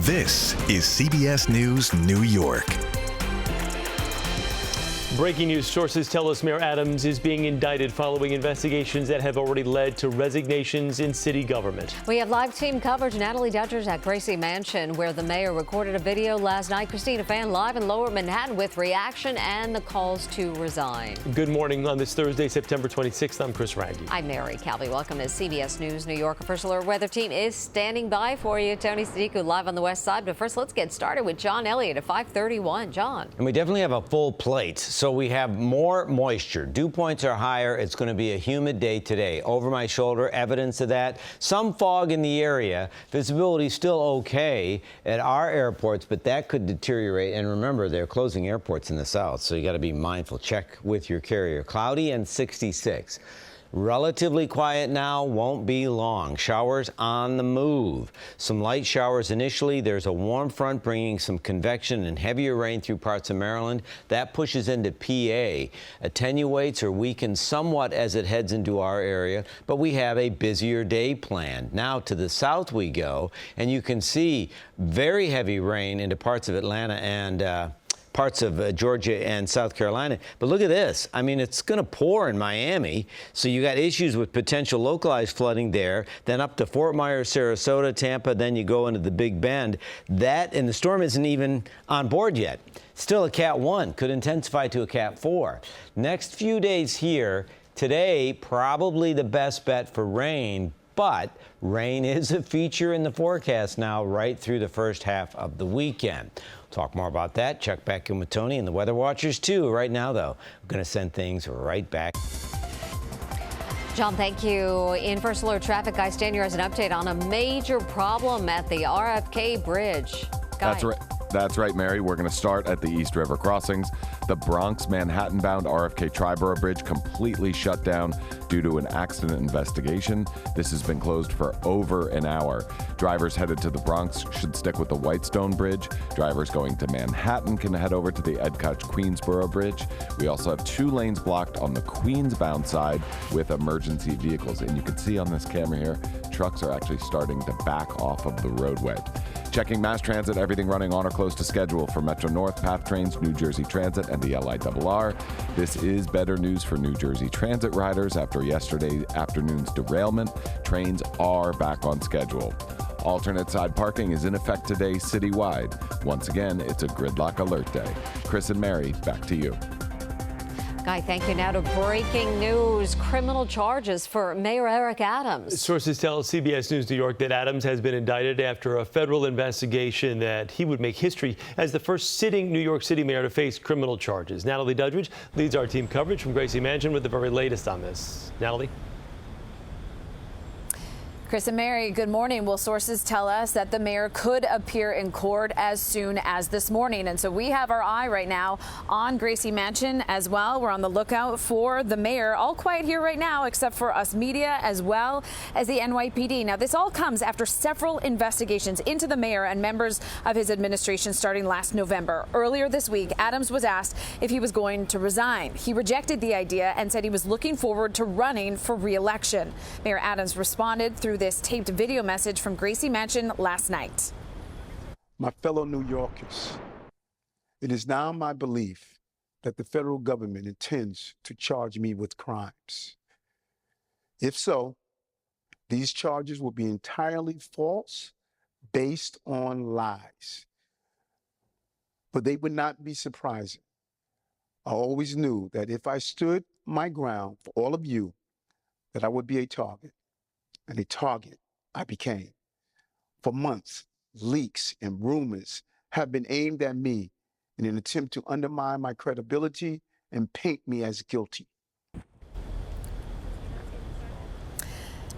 This is CBS News New York. Breaking news, sources tell us Mayor Adams is being indicted following investigations that have already led to resignations in city government. We have live team coverage. Natalie Duddrige at Gracie Mansion, where the mayor recorded a video last night. Christina Fan live in Lower Manhattan with reaction and the calls to resign. Good morning on this Thursday, September 26th. I'm Chris Rangi. I'm Mary Calvi. Welcome to CBS News New York. A First Alert weather team is standing by for you. Tony Sadiku live on the west side. But first, let's get started with John Elliott at 5:31. John. And we definitely have a full plate. So we have more moisture. Dew points are higher. It's going to be a humid day today. Over my shoulder, evidence of that. Some fog in the area. Visibility still okay at our airports, but that could deteriorate. And remember, they're closing airports in the south, so you got to be mindful. Check with your carrier. Cloudy and 66. Relatively quiet now, won't be long. Showers on the move. Some light showers initially. There's a warm front bringing some convection and heavier rain through parts of Maryland. That pushes into PA. Attenuates or weakens somewhat as it heads into our area, but we have a busier day planned. Now to the south we go, and you can see very heavy rain into parts of Atlanta and parts of Georgia and South Carolina. But look at this. I mean, it's going to pour in Miami. So you got issues with potential localized flooding there. Then up to Fort Myers, Sarasota, Tampa. Then you go into the Big Bend. That, and the storm isn't even on board yet. Still a Cat 1. Could intensify to a Cat 4. Next few days here. Today, probably the best bet for rain. But rain is a feature in the forecast now right through the first half of the weekend. Talk more about that. Check back in with Tony and the Weather Watchers, too. Right now, though, I'm going to send things right back. John, thank you. In First Alert Traffic, Guy Stanier has an update on a major problem at the RFK Bridge. Guy. That's right. That's right, Mary. We're going to start at the East River crossings. The Bronx-Manhattan-bound RFK Triborough Bridge completely shut down due to an accident investigation. This has been closed for over an hour. Drivers headed to the Bronx should stick with the Whitestone Bridge. Drivers going to Manhattan can head over to the Edcouch-Queensboro Bridge. We also have 2 lanes blocked on the Queens-bound side with emergency vehicles. And you can see on this camera here, trucks are actually starting to back off of the roadway. Checking mass transit, everything running on or close to schedule for Metro North, PATH Trains, New Jersey Transit, and the LIRR. This is better news for New Jersey Transit riders after yesterday afternoon's derailment. Trains are back on schedule. Alternate side parking is in effect today citywide. Once again, it's a gridlock alert day. Chris and Mary, back to you. Guy, thank you. Now to breaking news. Criminal charges for Mayor Eric Adams. Sources tell CBS News New York that Adams has been indicted after a federal investigation that he would make history as the first sitting New York City mayor to face criminal charges. Natalie Duddrige leads our team coverage from Gracie Mansion with the very latest on this. Natalie? Chris and Mary, good morning. Well, sources tell us that the mayor could appear in court as soon as this morning. And so we have our eye right now on Gracie Mansion as well. We're on the lookout for the mayor. All quiet here right now, except for us media as well as the NYPD. Now, this all comes after several investigations into the mayor and members of his administration starting last November. Earlier this week, Adams was asked if he was going to resign. He rejected the idea and said he was looking forward to running for re-election. Mayor Adams responded through this taped video message from Gracie Mansion last night. My fellow New Yorkers, it is now my belief that the federal government intends to charge me with crimes. If so, these charges will be entirely false, based on lies. But they would not be surprising. I always knew that if I stood my ground for all of you, that I would be a target. And a target I became. For months, leaks and rumors have been aimed at me in an attempt to undermine my credibility and paint me as guilty.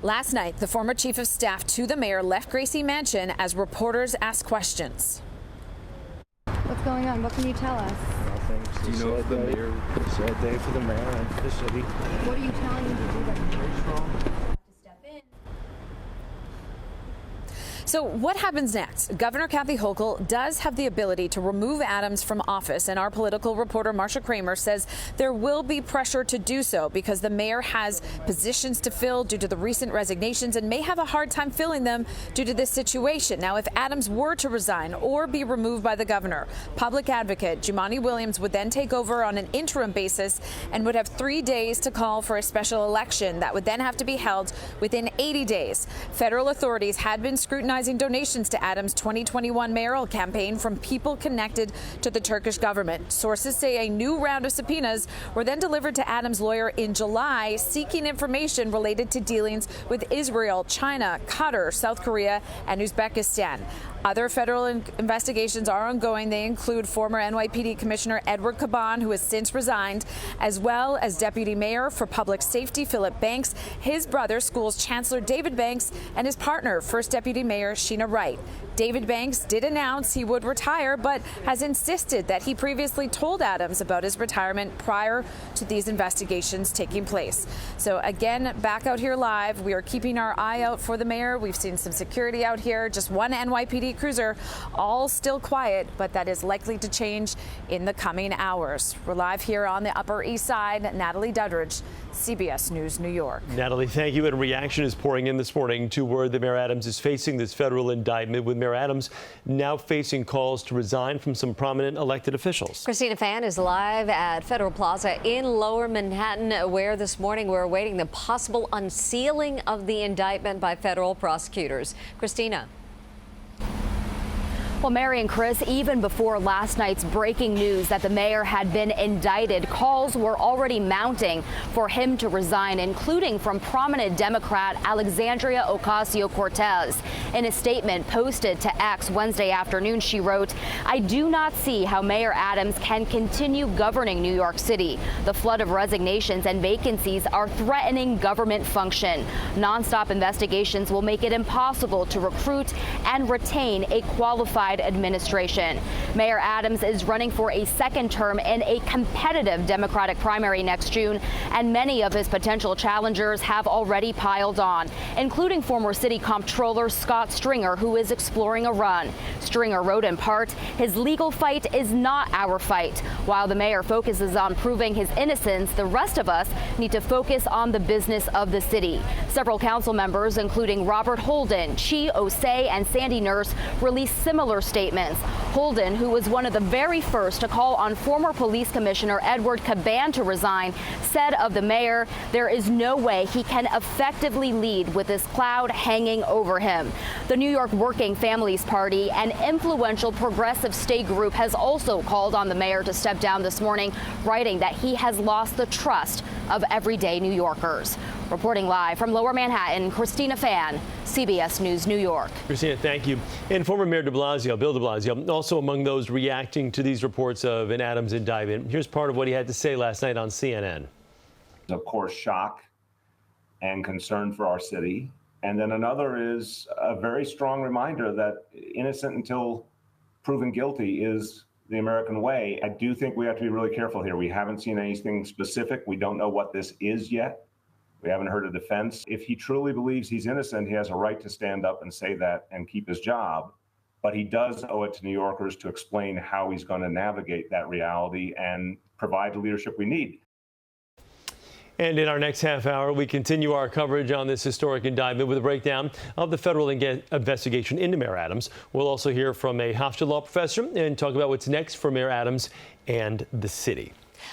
Last night, the former chief of staff to the mayor left Gracie Mansion as reporters asked questions. What's going on? What can you tell us? Nothing. Do you know if the mayor put a sad day for the mayor and for the city? What are you telling him to do? That very strong. So what happens next? Governor Kathy Hochul does have the ability to remove Adams from office, and our political reporter Marsha Kramer says there will be pressure to do so because the mayor has positions to fill due to the recent resignations and may have a hard time filling them due to this situation. Now, if Adams were to resign or be removed by the governor, public advocate Jumaane Williams would then take over on an interim basis and would have 3 days to call for a special election that would then have to be held within 80 days. Federal authorities had been scrutinizing donations to Adams' 2021 mayoral campaign from people connected to the Turkish government. Sources say a new round of subpoenas were then delivered to Adams' lawyer in July, seeking information related to dealings with Israel, China, Qatar, South Korea, and Uzbekistan. Other federal investigations are ongoing. They include former NYPD Commissioner Edward Caban, who has since resigned, as well as Deputy Mayor for Public Safety Philip Banks, his brother, Schools Chancellor David Banks, and his partner, First Deputy Mayor Sheena Wright. David Banks did announce he would retire, but has insisted that he previously told Adams about his retirement prior to these investigations taking place. So again, back out here live, we are keeping our eye out for the mayor. We've seen some security out here, just one NYPD cruiser, all still quiet, but that is likely to change in the coming hours. We're live here on the Upper East Side. Natalie Duddrige, CBS News, New York. Natalie, thank you. And reaction is pouring in this morning to word that Mayor Adams is facing this federal indictment, with Mayor Adams now facing calls to resign from some prominent elected officials. Christina Fan is live at Federal Plaza in Lower Manhattan, where this morning we're awaiting the possible unsealing of the indictment by federal prosecutors. Christina. Well, Mary and Chris, even before last night's breaking news that the mayor had been indicted, calls were already mounting for him to resign, including from prominent Democrat Alexandria Ocasio-Cortez. In a statement posted to X Wednesday afternoon, she wrote, "I do not see how Mayor Adams can continue governing New York City. The flood of resignations and vacancies are threatening government function. Nonstop investigations will make it impossible to recruit and retain a qualified administration." Mayor Adams is running for a second term in a competitive Democratic primary next June, and many of his potential challengers have already piled on, including former city comptroller Scott Stringer, who is exploring a run. Stringer wrote in part, "His legal fight is not our fight. While the mayor focuses on proving his innocence, the rest of us need to focus on the business of the city." Several council members, including Robert Holden, Chi Osei, and Sandy Nurse, released similar statements. Holden, who was one of the very first to call on former police commissioner Edward Caban to resign, said of the mayor, "There is no way he can effectively lead with this cloud hanging over him." The New York Working Families Party, an influential progressive state group, has also called on the mayor to step down this morning, writing that he has lost the trust of everyday New Yorkers. Reporting live from Lower Manhattan, Christina Fan, CBS News, New York. Christina, thank you. And former Mayor Bill de Blasio, also among those reacting to these reports of an Adams indictment. Here's part of what he had to say last night on CNN. Of course, shock and concern for our city. And then another is a very strong reminder that innocent until proven guilty is the American way. I do think we have to be really careful here. We haven't seen anything specific. We don't know what this is yet. We haven't heard a defense. If he truly believes he's innocent, he has a right to stand up and say that and keep his job. But he does owe it to New Yorkers to explain how he's going to navigate that reality and provide the leadership we need. And in our next half hour, we continue our coverage on this historic indictment with a breakdown of the federal investigation into Mayor Adams. We'll also hear from a Hofstra law professor and talk about what's next for Mayor Adams and the city.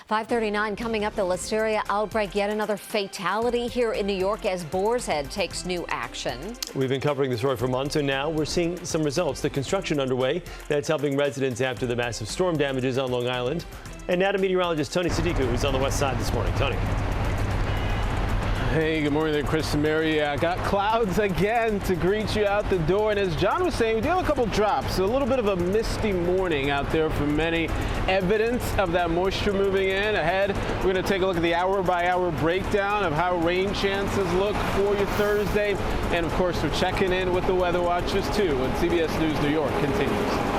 5:39 coming up, the listeria outbreak, yet another fatality here in New York as Boar's Head takes new action. We've been covering the story for months, and now we're seeing some results. The construction underway that's helping residents after the massive storm damages on Long Island. And now to meteorologist Tony Sadiku, who's on the west side this morning. Tony. Hey, good morning there, Chris and Mary. I got clouds again to greet you out the door. And as John was saying, we do have a couple drops. A little bit of a misty morning out there for many. Evidence of that moisture moving in. Ahead, we're going to take a look at the hour-by-hour breakdown of how rain chances look for you Thursday. And, of course, we're checking in with the weather watchers, too, when CBS News New York continues.